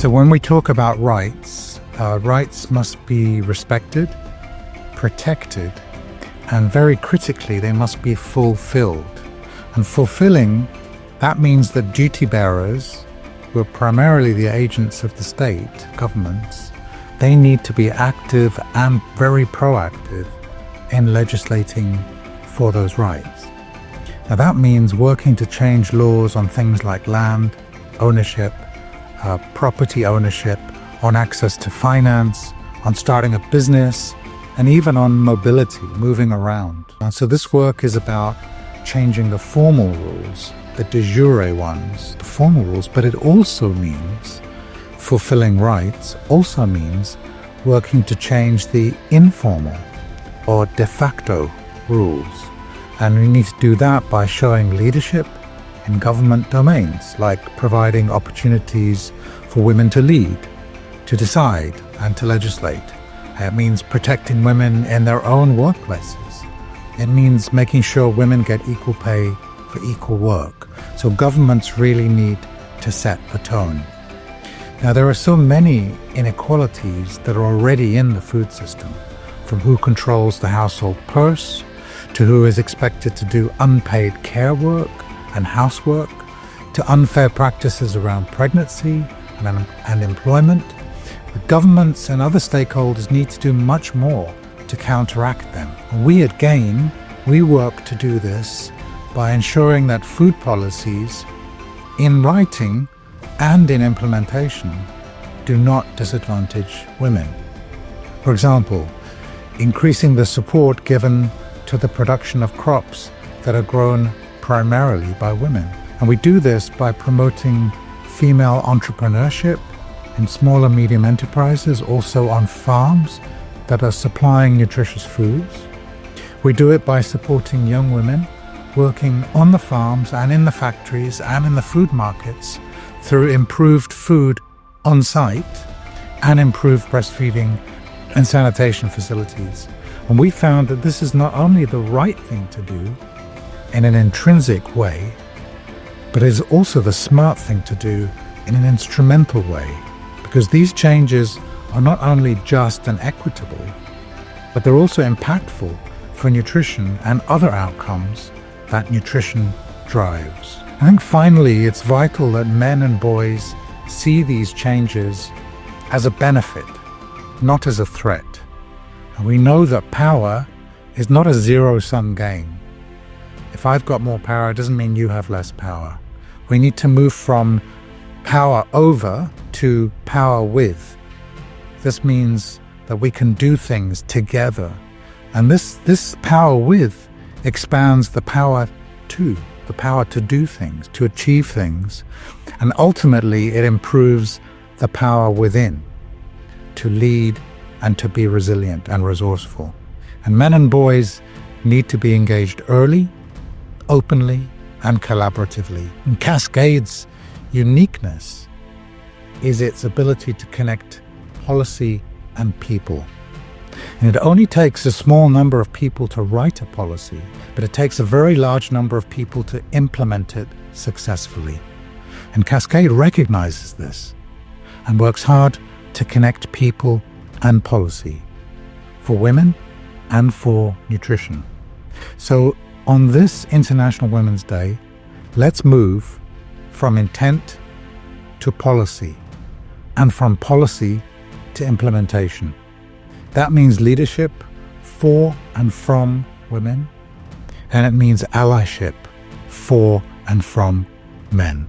So when we talk about rights, rights must be respected, protected, and very critically, they must be fulfilled. And fulfilling, that means that duty bearers, who are primarily the agents of the state, governments, they need to be active and very proactive in legislating for those rights. Now that means working to change laws on things like land ownership, property ownership, on access to finance, on starting a business, and even on mobility, moving around. And so this work is about changing the formal rules, the de jure ones, the formal rules, but it also means fulfilling rights, also means working to change the informal or de facto rules. And we need to do that by showing leadership in government domains, like providing opportunities for women to lead, to decide, and to legislate. It means protecting women in their own workplaces. It means making sure women get equal pay for equal work. So governments really need to set the tone. Now, there are so many inequalities that are already in the food system, from who controls the household purse, to who is expected to do unpaid care work and housework, to unfair practices around pregnancy and employment. The governments and other stakeholders need to do much more to counteract them. We at GAIN, we work to do this by ensuring that food policies, in writing and in implementation, do not disadvantage women. For example, increasing the support given to the production of crops that are grown primarily by women. And we do this by promoting female entrepreneurship in small and medium enterprises, also on farms that are supplying nutritious foods. We do it by supporting young women working on the farms and in the factories and in the food markets through improved food on site and improved breastfeeding and sanitation facilities. And we found that this is not only the right thing to do in an intrinsic way, but is also the smart thing to do in an instrumental way, because these changes are not only just and equitable, but they're also impactful for nutrition and other outcomes that nutrition drives. I think finally it's vital that men and boys see these changes as a benefit, not as a threat. And we know that power is not a zero-sum game. If I've got more power, it doesn't mean you have less power. We need to move from power over to power with. This means that we can do things together. And this power with expands the power to do things, to achieve things. And ultimately, it improves the power within, to lead and to be resilient and resourceful. And men and boys need to be engaged early, openly, and collaboratively. And 𝘄𝑺 uniqueness is its ability to connect policy and people. And it only takes a small number of people to write a policy, but it takes a very large number of people to implement it successfully. And 𝘄𝑺 recognizes this and works hard to connect people and policy for women and for nutrition. So on this International Women's Day, let's move from intent to policy and from policy to implementation. That means leadership for and from women, and it means allyship for and from men.